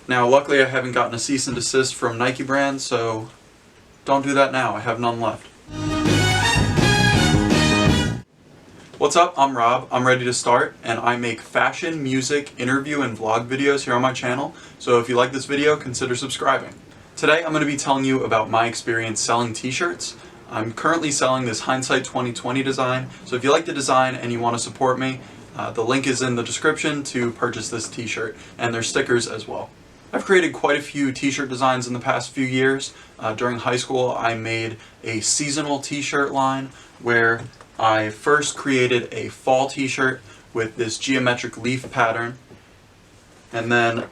Now luckily I haven't gotten a cease and desist from Nike brand, so don't do that now, I have none left. What's up, I'm Rob, I'm ready to start, and I make fashion, music, interview, and vlog videos here on my channel, so if you like this video, consider subscribing. Today I'm going to be telling you about my experience selling t-shirts. I'm currently selling this Hindsight 2020 design, so if you like the design and you want to support me, the link is in the description to purchase this t-shirt, and there's stickers as well. I've created quite a few t-shirt designs in the past few years. During high school I made a seasonal t-shirt line where I first created a fall t-shirt with this geometric leaf pattern, and then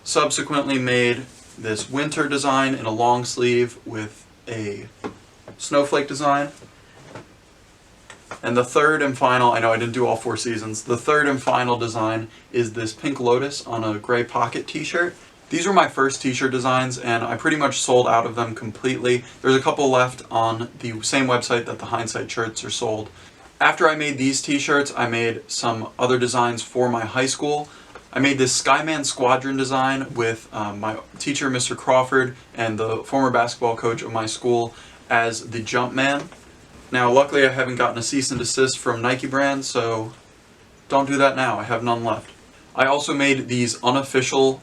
subsequently made this winter design in a long sleeve with a snowflake design. And the third and final, I know I didn't do all 4 seasons, the third and final design is this pink lotus on a gray pocket t-shirt. These were my first t-shirt designs and I pretty much sold out of them completely. There's a couple left on the same website that the Hindsight shirts are sold. After I made these t-shirts, I made some other designs for my high school. I made this Skyman Squadron design with my teacher, Mr. Crawford, and the former basketball coach of my school as the Jumpman. Now luckily I haven't gotten a cease and desist from Nike brand, so don't do that now, I have none left. I also made these unofficial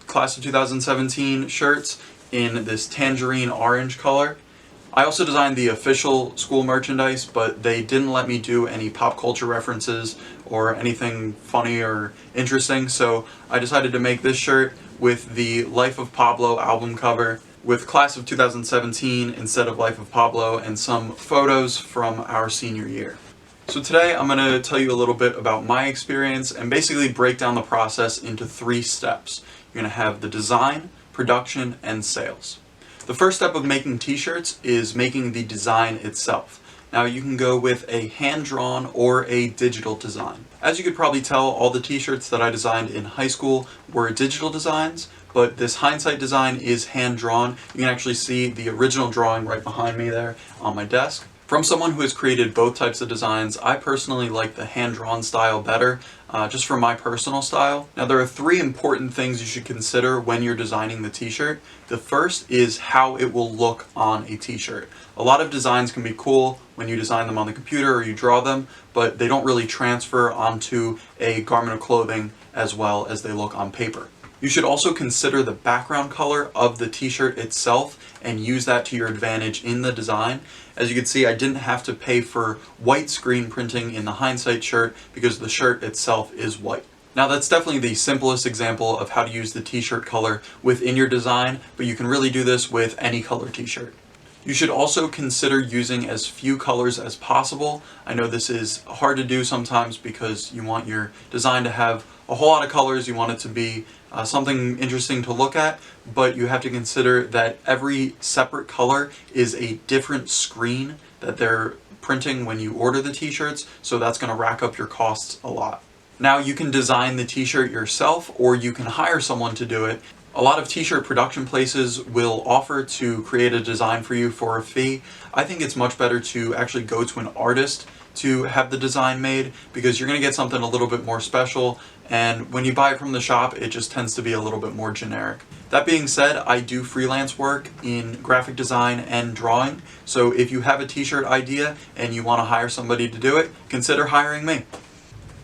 Class of 2017 shirts in this tangerine orange color. I also designed the official school merchandise, but they didn't let me do any pop culture references or anything funny or interesting, so I decided to make this shirt with the Life of Pablo album cover with Class of 2017 instead of Life of Pablo and some photos from our senior year. So today I'm going to tell you a little bit about my experience and basically break down the process into 3 steps. You're going to have the design, production, and sales. The first step of making t-shirts is making the design itself. Now you can go with a hand-drawn or a digital design. As you could probably tell, all the t-shirts that I designed in high school were digital designs, but this Hindsight design is hand-drawn. You can actually see the original drawing right behind me there on my desk. From someone who has created both types of designs, I personally like the hand-drawn style better, just for my personal style. Now there are 3 important things you should consider when you're designing the t-shirt. The first is how it will look on a t-shirt. A lot of designs can be cool when you design them on the computer or you draw them, but they don't really transfer onto a garment of clothing as well as they look on paper. You should also consider the background color of the t-shirt itself and use that to your advantage in the design. As you can see, I didn't have to pay for white screen printing in the Hindsight shirt because the shirt itself is white. Now that's definitely the simplest example of how to use the t-shirt color within your design, but you can really do this with any color t-shirt. You should also consider using as few colors as possible. I know this is hard to do sometimes because you want your design to have a whole lot of colors, you want it to be something interesting to look at, but you have to consider that every separate color is a different screen that they're printing when you order the t-shirts, so that's going to rack up your costs a lot. Now you can design the t-shirt yourself or you can hire someone to do it. A lot of t-shirt production places will offer to create a design for you for a fee. I think it's much better to actually go to an artist to have the design made because you're going to get something a little bit more special, and when you buy it from the shop it just tends to be a little bit more generic. That being said, I do freelance work in graphic design and drawing, so if you have a t-shirt idea and you want to hire somebody to do it, consider hiring me.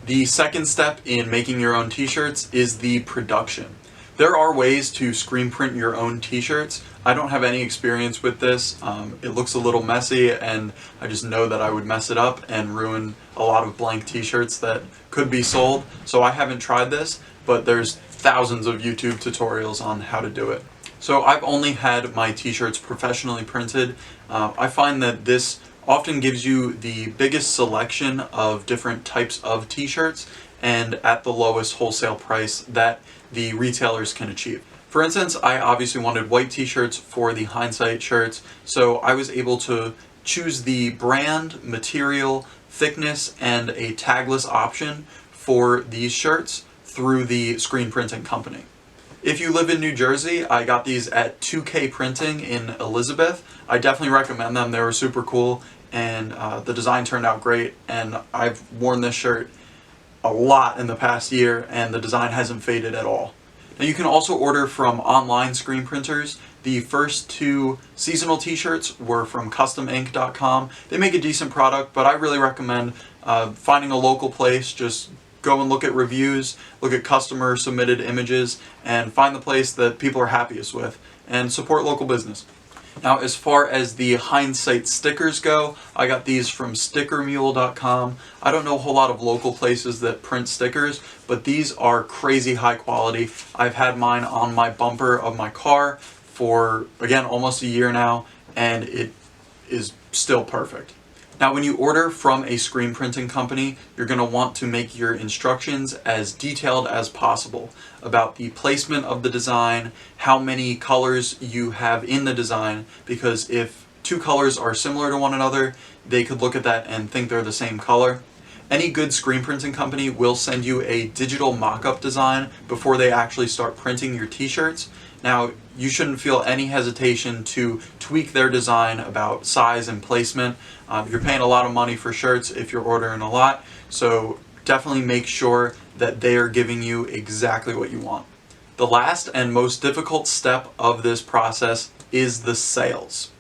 The second step in making your own t-shirts is the production. There are ways to screen print your own t-shirts. I don't have any experience with this. It looks a little messy and I just know that I would mess it up and ruin a lot of blank t-shirts that could be sold. So I haven't tried this, but there's thousands of YouTube tutorials on how to do it. So I've only had my t-shirts professionally printed. I find that this often gives you the biggest selection of different types of t-shirts and at the lowest wholesale price that the retailers can achieve. For instance, I obviously wanted white t-shirts for the Hindsight shirts, so I was able to choose the brand, material, thickness, and a tagless option for these shirts through the screen printing company. If you live in New Jersey, I got these at 2K Printing in Elizabeth. I definitely recommend them. They were super cool and the design turned out great, and I've worn this shirt a lot in the past year and the design hasn't faded at all. Now you can also order from online screen printers. The first 2 seasonal t-shirts were from customink.com. They make a decent product, but I really recommend finding a local place. Just go and look at reviews, look at customer submitted images, and find the place that people are happiest with, and support local business. Now, as far as the Hindsight stickers go, I got these from stickermule.com. I don't know a whole lot of local places that print stickers, but these are crazy high quality. I've had mine on my bumper of my car for, again, almost a year now, and it is still perfect. Now, when you order from a screen printing company, you're going to want to make your instructions as detailed as possible about the placement of the design, how many colors you have in the design, because if 2 colors are similar to one another, they could look at that and think they're the same color. Any good screen printing company will send you a digital mock-up design before they actually start printing your t-shirts. Now, you shouldn't feel any hesitation to tweak their design about size and placement. You're paying a lot of money for shirts if you're ordering a lot, so definitely make sure that they are giving you exactly what you want. The last and most difficult step of this process is the sales.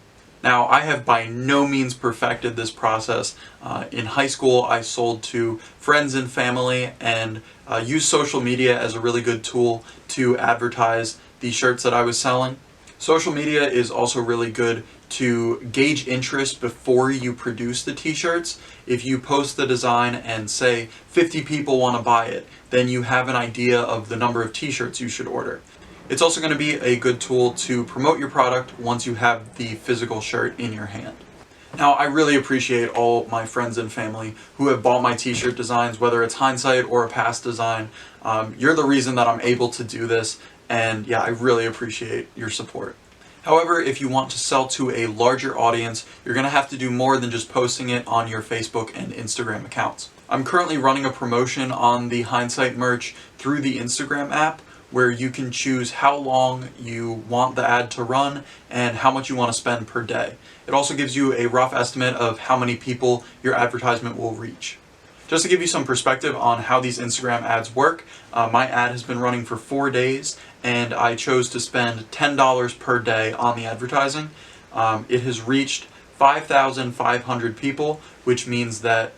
Now, I have by no means perfected this process. In high school, I sold to friends and family and used social media as a really good tool to advertise the shirts that I was selling. Social media is also really good to gauge interest before you produce the t-shirts. If you post the design and say 50 people want to buy it, then you have an idea of the number of t-shirts you should order. It's also going to be a good tool to promote your product once you have the physical shirt in your hand. Now, I really appreciate all my friends and family who have bought my t-shirt designs, whether it's Hindsight or a past design. You're the reason that I'm able to do this, and yeah, I really appreciate your support. However, if you want to sell to a larger audience, you're going to have to do more than just posting it on your Facebook and Instagram accounts. I'm currently running a promotion on the Hindsight merch through the Instagram app, where you can choose how long you want the ad to run and how much you want to spend per day. It also gives you a rough estimate of how many people your advertisement will reach. Just to give you some perspective on how these Instagram ads work, my ad has been running for 4 days, and I chose to spend $10 per day on the advertising. It has reached 5,500 people, which means that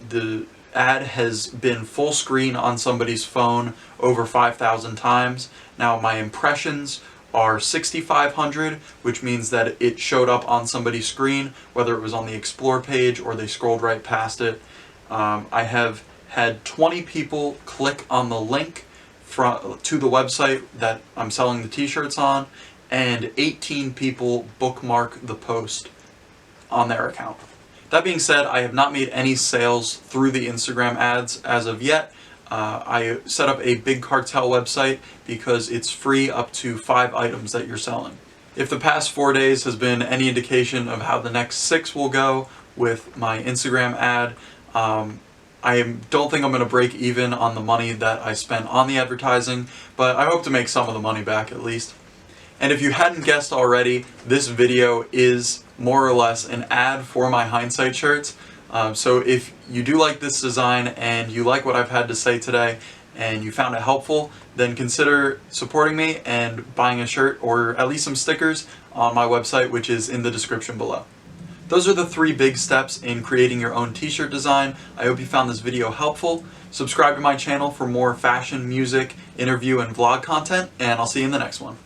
the ad has been full screen on somebody's phone over 5,000 times. Now, my impressions are 6,500, which means that it showed up on somebody's screen, whether it was on the Explore page or they scrolled right past it. I have had 20 people click on the link to the website that I'm selling the t-shirts on, and 18 people bookmark the post on their account. That being said, I have not made any sales through the Instagram ads as of yet. I set up a Big Cartel website because it's free up to 5 items that you're selling. If the past 4 days has been any indication of how the next 6 will go with my Instagram ad, I don't think I'm going to break even on the money that I spent on the advertising, but I hope to make some of the money back at least. And if you hadn't guessed already, this video is more or less an ad for my Hindsight shirts. So if you do like this design and you like what I've had to say today and you found it helpful, then consider supporting me and buying a shirt or at least some stickers on my website, which is in the description below. Those are the 3 big steps in creating your own t-shirt design. I hope you found this video helpful. Subscribe to my channel for more fashion, music, interview, and vlog content, and I'll see you in the next one.